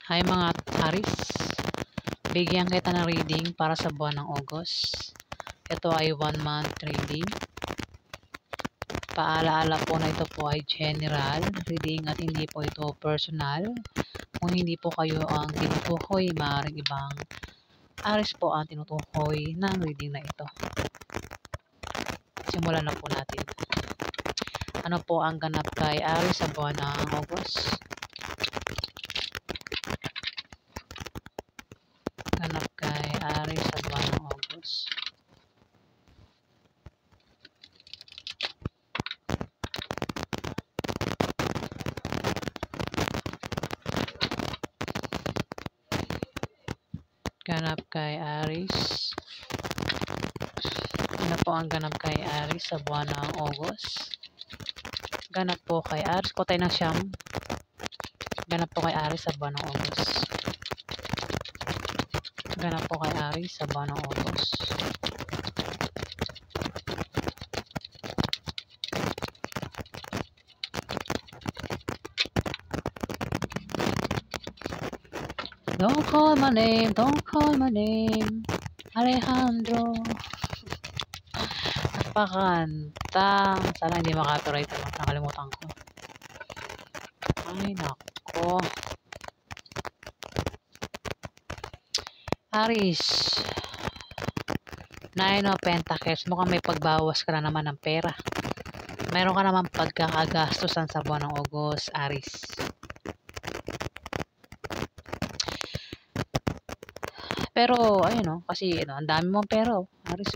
Hi mga Aris, bigyan kita ng reading para sa buwan ng August. Ito ay 1 month reading. Paalaala po na ito po ay general reading at hindi po ito personal. Kung hindi po kayo ang tinutukoy, maaaring ibang Aris po ang tinutukoy ng reading na ito. Simulan na po natin. Ano po ang ganap kay Aris sa buwan ng August? Ganap kay Aris sa buwan ng August. Ganap kay Aris. Ano po ang ganap kay Aris sa buwan ng August? Ganap po kay Aris. Kotay ng siyam. Ganap po kay Aris sa buwan ng August. Ganap po kay Aris sa buwan ng August. Don't call my name, don't call my name, Alejandro. Napakanta. Sana hindi makapiright ito. Nakalimutan ko. Ay, nako. Aris. 9 of Pentacles. Mukhang may pagbawas ka na naman ng pera. Mayroon ka naman pagkakagastusan sa buwan ng August, Aris. Pero, ayun kasi ang dami mong pera, Aris,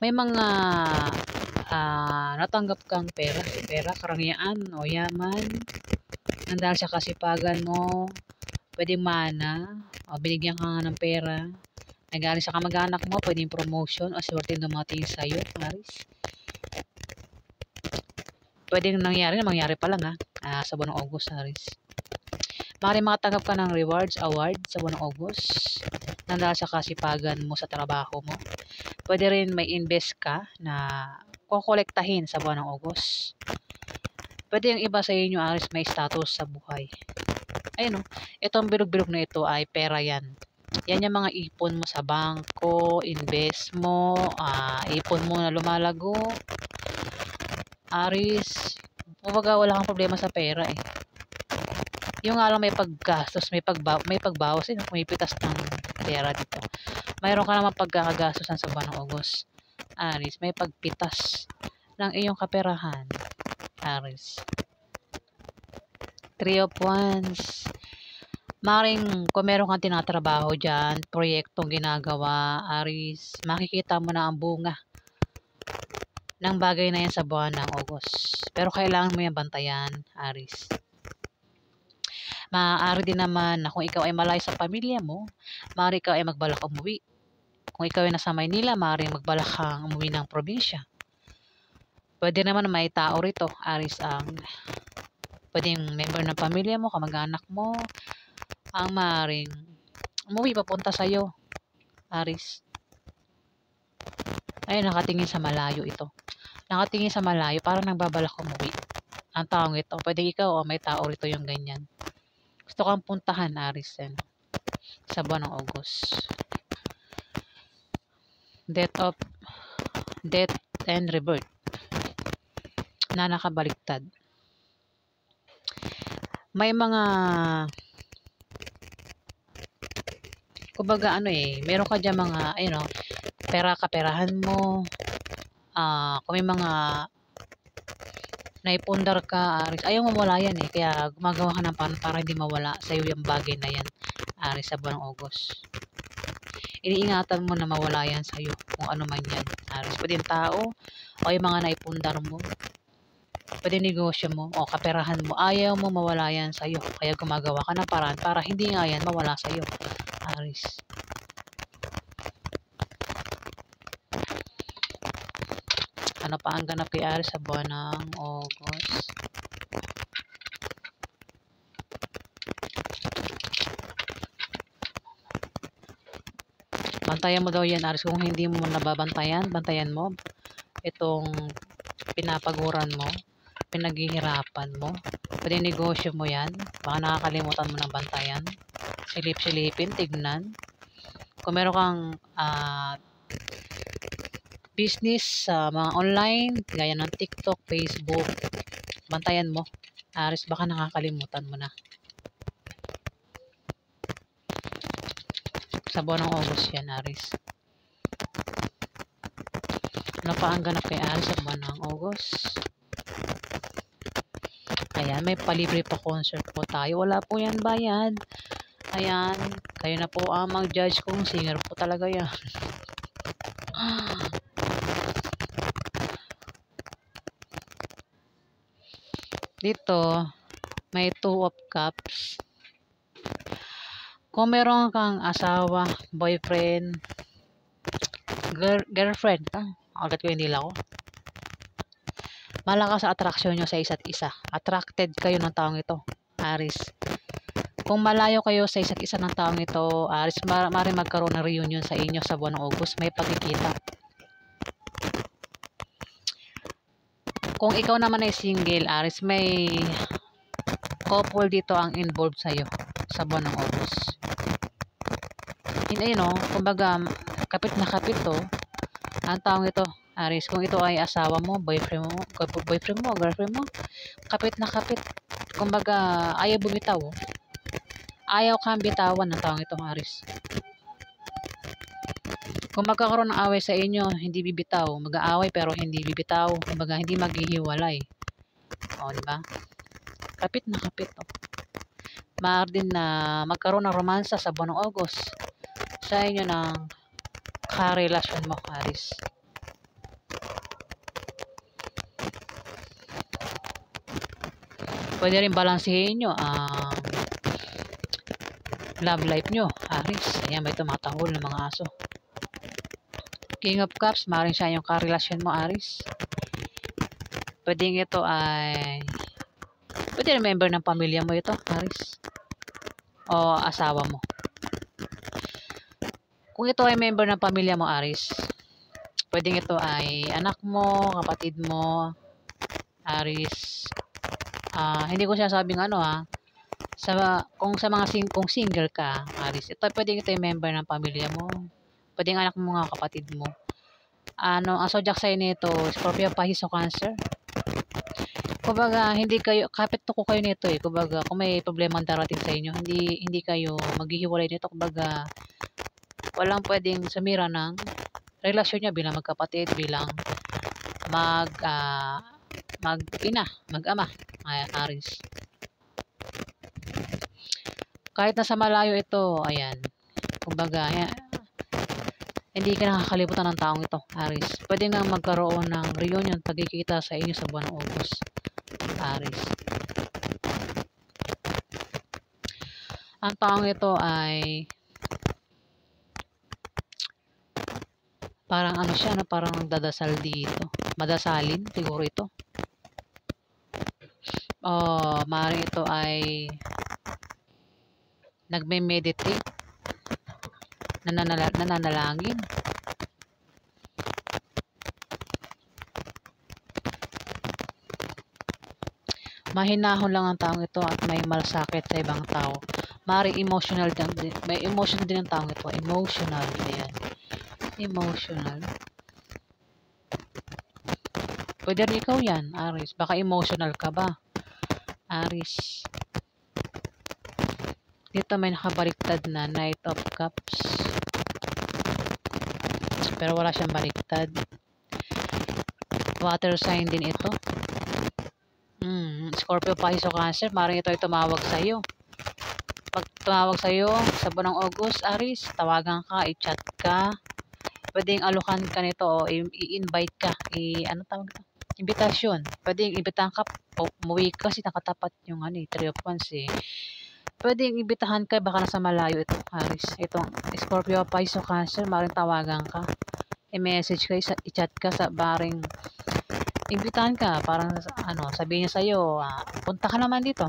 May mga natanggap kang pera, karangyaan o yaman, dahil sa kasipagan mo, pwedeng mana, o binigyan ka nga ng pera, nagaling sa kamag-anak mo, pwedeng promotion o swerte dumating sa'yo, Aris. Pwedeng mangyari pa lang sa buwan ng August, Aris. Maaaring makatanggap ka ng rewards, award sa buwan ng August, dahil sa kasipagan mo sa trabaho mo. Pwede rin may invest ka na kukolektahin sa buwan ng August. Pwede yung iba sa inyo, Aris, may status sa buhay. Ayun, itong bilog-bilog na ito ay pera yan. Yan yung mga ipon mo sa bangko, invest mo, ipon mo na lumalago. Aris, kumbaga wala kang problema sa pera Yung nga lang may paggastos, may pagbawas may pitas ng pera dito. Mayroon ka naman pagkakagastosan sa buwan ng August. Aris, may pagpitas ng iyong kaperahan. Aris. 3 of Wands. Maring kung meron kang tinatrabaho dyan, proyektong ginagawa, Aris, makikita mo na ang bunga ng bagay na yan sa buwan ng August. Pero kailangan mo yan bantayan, Aris. Maaari din naman na kung ikaw ay malayo sa pamilya mo, maaari ikaw ay magbalak umuwi. Kung ikaw ay nasa Maynila, maaari magbalak kang umuwi ng probinsya. Pwede naman may tao rito, Aris, pwedeng member ng pamilya mo, kamag-anak mo, ang maaaring umuwi papunta sa'yo, Aris. Ayun, nakatingin sa malayo ito. Nakatingin sa malayo, parang nagbabalak umuwi. Ang taong ito, pwede ikaw o may tao rito yung ganyan. Gusto kang puntahan, Aris, sa buwan ng August. Death and rebirth na nakabaliktad. May mga kumbaga meron ka dyan mga kaperahan mo, kung may mga naipundar ka, Aris, ayaw mawala yan kaya gumagawa ka ng para hindi mawala sa iyo yung bagay na yan, Aris, sa buwan ng August. Iniingatan mo na mawala yan sa iyo kung ano man yan, Aris. Pwede yung tao o yung mga naipundar mo, pwede negosyo mo o kaperahan mo, ayaw mo mawala yan sa iyo, kaya gumagawa ka ng paraan para hindi nga yan mawala sa iyo, Aris. Ano pa ang ganap kay Aris sa buwan ng August? Bantayan mo daw yan, Aris. Kung hindi mo nababantayan, bantayan mo itong pinapaguran mo, pinaghihirapan mo. Pwede negosyo mo yan. Baka nakakalimutan mo ng bantayan. Silip-silipin, tignan. Kung meron kang business sa mga online, gaya ng TikTok, Facebook, bantayan mo. Aris, baka nakakalimutan mo na. Sa buwan ng August yan, Aris. Ano pa ang ganap kay Aris sa buwan ng August? Ayan, may palibre pa concert po tayo. Wala po yan bayad. Ayan, kayo na po ang mag-judge kung singer po talaga yan. Dito, may 2 of cups. Kung meron kang asawa, boyfriend, girlfriend, agad ko yung dila ko. Malakas sa attraction nyo sa isa't isa. Attracted kayo ng taong ito, Aris. Kung malayo kayo sa isa't isa ng taong ito, Aris, maaaring magkaroon ng reunion sa inyo sa buwan ng August. May pagkikita. Kung ikaw naman ay single, Aris, may couple dito ang involved sa'yo sa buwan ng August. Hindi, no? Kumbaga, kapit na kapit to ang taong ito, Aris. Kung ito ay asawa mo, boyfriend mo, girlfriend mo, kapit na kapit. Kumbaga, ayaw bumitaw. Ayaw kang bitawan ng taong ito, Aris. Kung magkakaroon ng away sa inyo, hindi bibitaw. Mag-aaway pero hindi bibitaw. Kumbaga, hindi maghihiwalay. O, diba? Kapit na kapit. O. Maaari din na magkaroon ng romansa sa buwan ng August sa inyo ng karelasyon mo, Aris. Pwede rin balansehin nyo ang love life nyo, Aris. Ayan, may tumatahol ng mga aso. King of Cups, maaaring siya yung karelasyon mo, Aris. Pwede ito ay pwede rin member ng pamilya mo ito, Aris. O asawa mo. Kung ito ay member ng pamilya mo, Aris, pwedeng ito ay anak mo, kapatid mo, Aris. Hindi ko sinasabing ano kung sa mga kung single ka, Aris, ito pwedeng ito ay member ng pamilya mo. Pwedeng anak mo, mga kapatid mo. Ang zodiac sign nito, Scorpio, Pisces o Cancer. Kumbaga, hindi kayo, kapit to ko kayo nito eh. Kumbaga, kung may problema darating sa inyo, hindi kayo maghihiwalay nito. Kumbaga, walang pwedeng sumira ng relasyon niya bilang magkapatid, bilang mag-ina, mag-ama, Aris. Kahit nasa malayo ito, ayan, kumbaga, ayan, hindi ka nakakalimutan ng taong ito, Aris. Pwede nga magkaroon ng reunion, pagkikita sa inyo sa buwan ng August, Aris. Ang taong ito ay parang ano siya, parang dadasal dito. Madasalin, siguro ito. Maaaring ito ay nagme-meditate, nananalangin. Mahinahon lang ang taong ito at may malasakit sa ibang tao. Maaaring emotional din. May emotion din ang taong ito. Emotional. Ayan. Emotional. Pwede rin ikaw yan, Aris. Baka emotional ka ba, Aris? Dito may nakabaliktad na Knight of Cups. Pero wala siyang baliktad. Water sign din ito. Scorpio, Pisces o Cancer. Maaaring ito ay tumawag sa iyo. Pag tumawag sa iyo sa buwan ng August, Aris, tawagan ka, i-chat ka. Pwedeng alukan ka nito o i-invite ka. Ano tawag ito? Invitation. Pwedeng imbitahan ka. Umuwi ka kasi nakatapat yung 3 of Wands eh. Pwedeng imbitahan ka, baka nasa malayo ito, Aris. Itong Scorpio, Pisces o Cancer, maaaring tawagan ka. I-message ka, i-chat ka sa baring imbitahan ka, parang sabihin niya sa'yo, punta ka naman dito.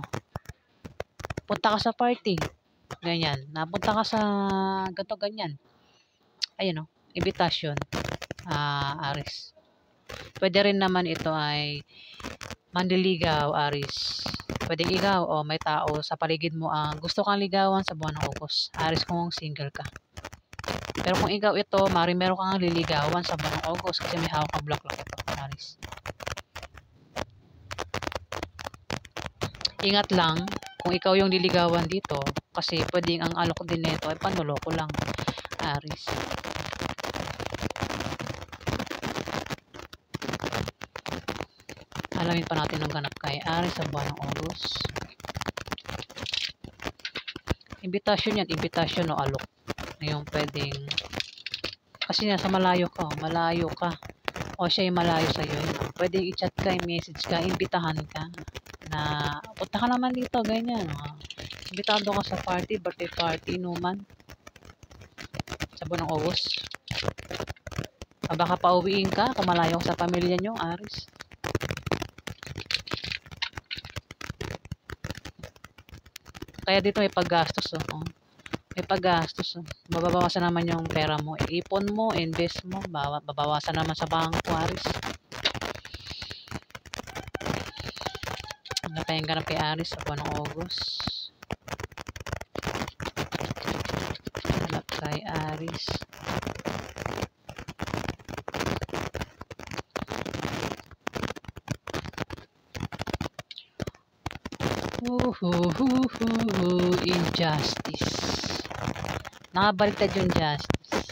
Punta ka sa party. Ganyan. Napunta ka sa ganto ganyan. Ayun invitation. Aris. Pwede rin naman ito ay Manliligaw, Aris. Pwedeng ikaw o may tao sa paligid mo ang gusto kang ligawan sa buwan ng August. Aris, kung single ka. Pero kung ikaw ito, meron kang liligawan sa buwan ng August kasi may hawak kang bulaklak ito, Aris. Ingat lang kung ikaw yung liligawan dito kasi pwedeng ang alok din nito ay panloloko lang, Aris. Alamin pa natin ang ganap kay Aris sa buwan ng August. Imbitasyon yan, imbitasyon o alok. Yung pwedeng, kasi nasa malayo ka, o siya yung malayo sa'yo. Pwedeng i-chat ka, i-message ka, imbitahan ka, na punta ka naman dito, ganyan. Imbitahan doon ka sa party, birthday party, inuman. Sa buwan ng August. Baka pauwiin ka, kung malayo sa pamilya nyo, Aris. Kaya dito may paggastos, oh. May paggastos, oh. Mababawasan naman yung pera mo. Ipon mo, invest mo, babawasan naman sa bangko, Aris. Ano pa yung ganap kay Aris sa buwan ng August? Ganap kay Aris. Injustice. Nakabaliktad yung justice.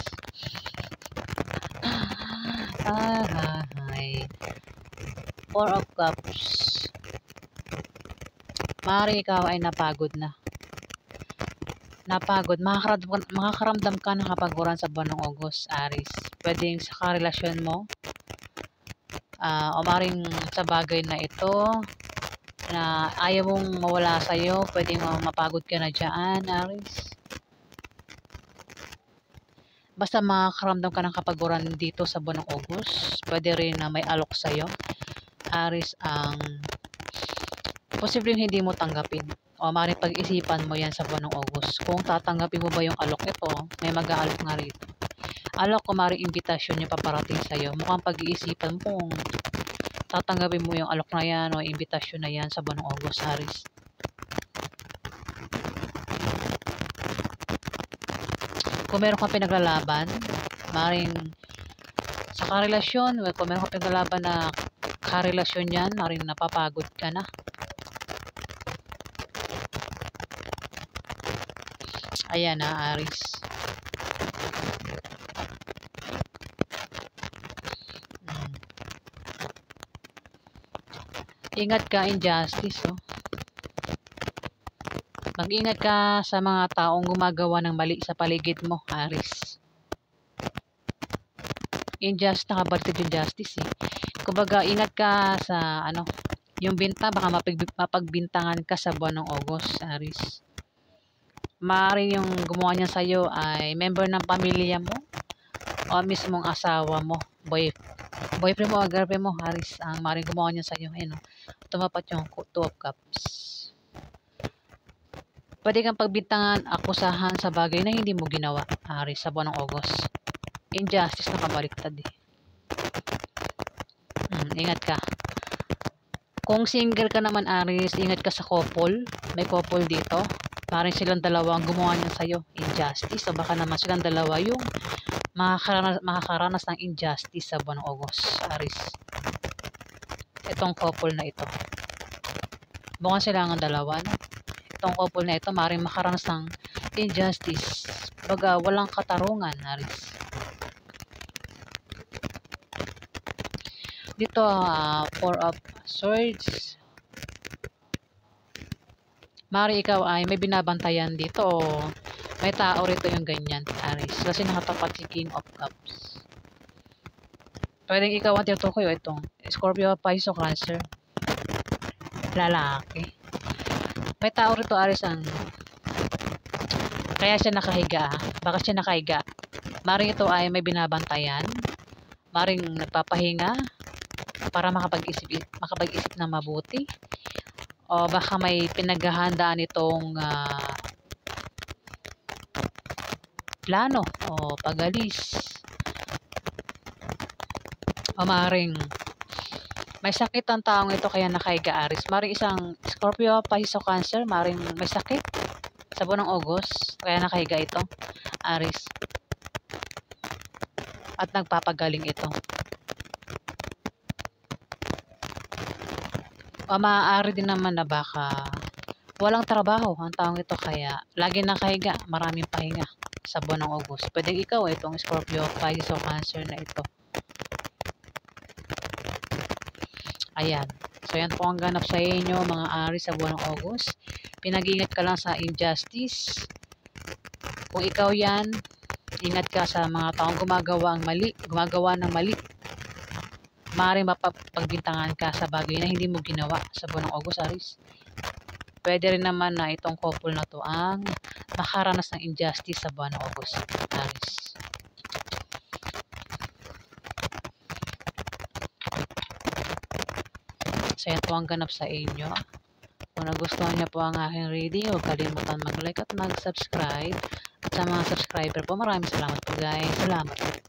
Four of Cups. Maaari ikaw ay napagod na. Makakaramdam ka ng kapaguran sa buwan ng August, Aris. Pwedeng sa karelasyon mo. O maaaring sa bagay na ito na ayaw mong mawala sa'yo, pwedeng mapagod ka na dyan, Aris. Basta makakaramdam ka ng kapaguran dito sa buwan ng August. Pwede rin na may alok sa'yo, Aris, ang posibleng hindi mo tanggapin. O maaaring pag-isipan mo yan sa buwan ng August. Kung tatanggapin mo ba yung alok ito, may mag-aalok nga rito. Alok ko maaaring imbitasyon yung paparating sa'yo. Mukhang pag-iisipan mo kung tatanggapin mo yung alok na yan o imbitasyon na yan sa buwan ng August, Aris. Kung meron kang pinaglalaban, maaaring sa karelasyon, kung meron kang pinaglalaban na karelasyon yan, maaaring napapagod ka na. Ayan na, Aris. Ingat ka, injustice, oh. Mag-ingat ka sa mga taong gumagawa ng mali sa paligid mo, Aris. Injustice, nakabaliktad yung justice, eh. Kumbaga, ingat ka sa, yung binta, baka mapagbintangan ka sa buwan ng August, Aris. Maaari yung gumawa niya sa'yo ay member ng pamilya mo o mismong asawa mo, boyfriend mo o girlfriend mo, Aris, ang maaaring gumawa niya sa'yo. Ayun, tumapat yung Two of Cups. Pwede kang pagbintangan, akusahan sa bagay na hindi mo ginawa, Aris, sa buwan ng August. Injustice, nakabaliktad, eh. Ingat ka. Kung single ka naman, Aris, ingat ka sa couple. May couple dito. Parang silang dalawa ang gumawa niya sa'yo. Injustice. O baka naman silang dalawa yung makakaranas ng injustice sa buwan ng August, Aris. Itong couple na ito. Bukan sila ang dalawa, no? Itong couple na ito, maaaring makaranas ng injustice. Baga, walang katarungan, Aris. Dito, Four of Swords. Maaaring ikaw ay may binabantayan dito. May tao rito yung ganyan, Aris. Kasi nakatapat si King of Cups. Pwedeng ikaw ang tinutukoy o itong Scorpio, Pisces, Cancer. Lalaki. May tao rito, Aris, ang kaya siya nakahiga. Baka siya nakahiga. Maaaring ito ay may binabantayan. Maaaring nagpapahinga para makapag-isip na mabuti. O baka may pinaghahandaan itong plano o pag-alis. O maaaring May sakit ang taong ito kaya nakahiga, Aris. Maring isang Scorpio, Pisces o Cancer, maring may sakit sa buwan ng August kaya nakahiga ito, Aris. At nagpapagaling ito. O maaari din naman na baka walang trabaho ang taong ito kaya lagi nakahiga, maraming pahinga sa buwan ng August. Pwede ikaw itong Scorpio, Pisces o Cancer na ito. Ayan. So, yan po ang ganap sa inyo, mga Aries, sa buwan ng August. Pinag-ingat ka lang sa injustice. Kung ikaw yan, ingat ka sa mga taong gumagawa ng mali. Maaaring mapagbintangan ka sa bagay na hindi mo ginawa sa buwan ng August, Aries. Pwede rin naman na itong couple na to ang makaranas ng injustice sa buwan ng August, Aries. So, yan po ang ganap sa inyo. Kung nagustuhan niyo po ang aking reading, huwag kalimutan mag-like at mag-subscribe. At sa mga subscriber po, maraming salamat po guys. Salamat po.